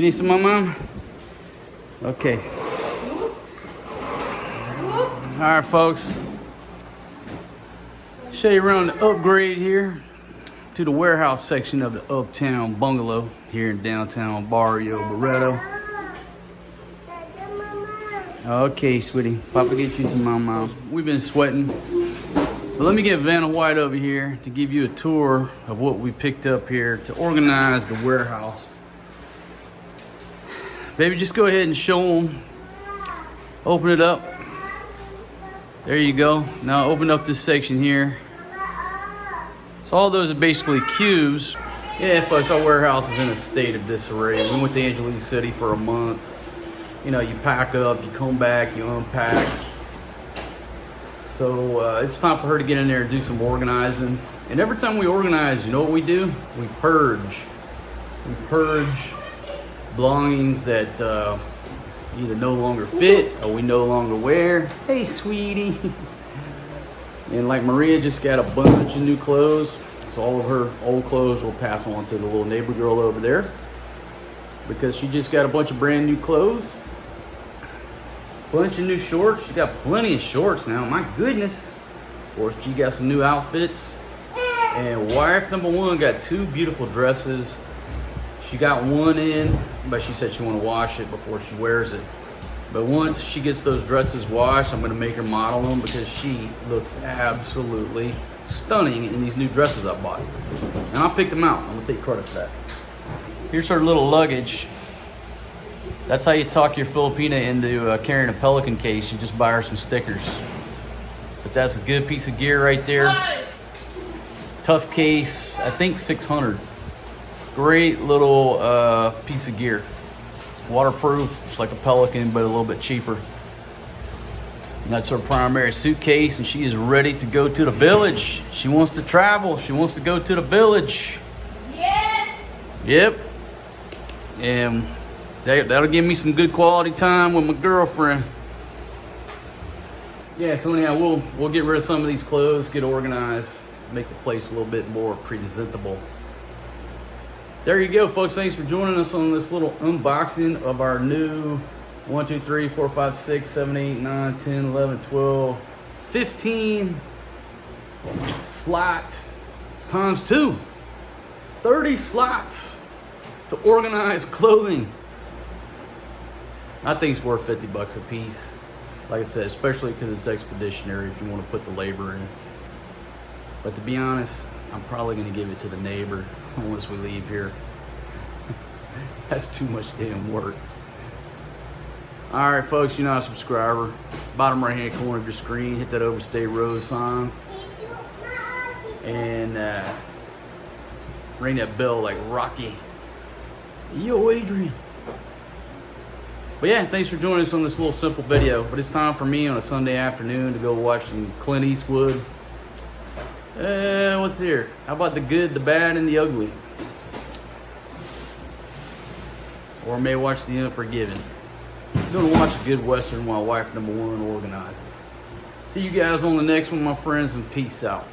need some, Mom? Okay. All right, folks. Show you around the upgrade here to the warehouse section of the Uptown Bungalow here in downtown Barrio Barreto. Okay, sweetie. Papa get you some Mom. We've been sweating. But let me get Vanna White over here to give you a tour of what we picked up here to organize the warehouse. Baby, just go ahead and show them. Open it up. There you go. Now open up this section here. So all those are basically cubes. Yeah, folks, our warehouse is in a state of disarray. We went to Angeles City for a month. You know, you pack up, you come back, you unpack. So it's time for her to get in there and do some organizing. And every time we organize, you know what we do? We purge. We purge belongings that either no longer fit or we no longer wear. Hey, sweetie. And like Maria just got a bunch of new clothes. So all of her old clothes will pass on to the little neighbor girl over there because she just got a bunch of brand new clothes. Bunch of new shorts. She got plenty of shorts now. My goodness. Of course, she got some new outfits. And wife number one got two beautiful dresses. She got one in, but she said she want to wash it before she wears it. But once she gets those dresses washed, I'm going to make her model them because she looks absolutely stunning in these new dresses I bought. And I picked them out. I'm going to take credit for that. Here's her little luggage. That's how you talk your Filipina into carrying a Pelican case. You just buy her some stickers. But that's a good piece of gear right there. Tough case, I think 600. Great little piece of gear. Waterproof, just like a Pelican, but a little bit cheaper. And that's her primary suitcase, and she is ready to go to the village. She wants to travel. She wants to go to the village. Yes. Yep. And that'll give me some good quality time with my girlfriend. Yeah, so anyhow, we'll get rid of some of these clothes, get organized, make the place a little bit more presentable. There you go, folks. Thanks for joining us on this little unboxing of our new 1, 2, 3, 4, 5, 6, 7, 8, 9, 10, 11, 12, 15 slot times 2. 30 slots to organize clothing. I think it's worth 50 bucks a piece. Like I said, especially because it's expeditionary if you want to put the labor in. But to be honest, I'm probably going to give it to the neighbor once we leave here. That's too much damn work. All right, folks, you're not a subscriber. Bottom right-hand corner of your screen, hit that Overstay Road sign. And ring that bell like Rocky. Yo, Adrian. But yeah, thanks for joining us on this little simple video. But it's time for me on a Sunday afternoon to go watch some Clint Eastwood. What's here? How about the good, the bad, and the ugly? Or may watch the Unforgiven. I'm gonna watch a good Western while wife number one organizes. See you guys on the next one, my friends, and peace out.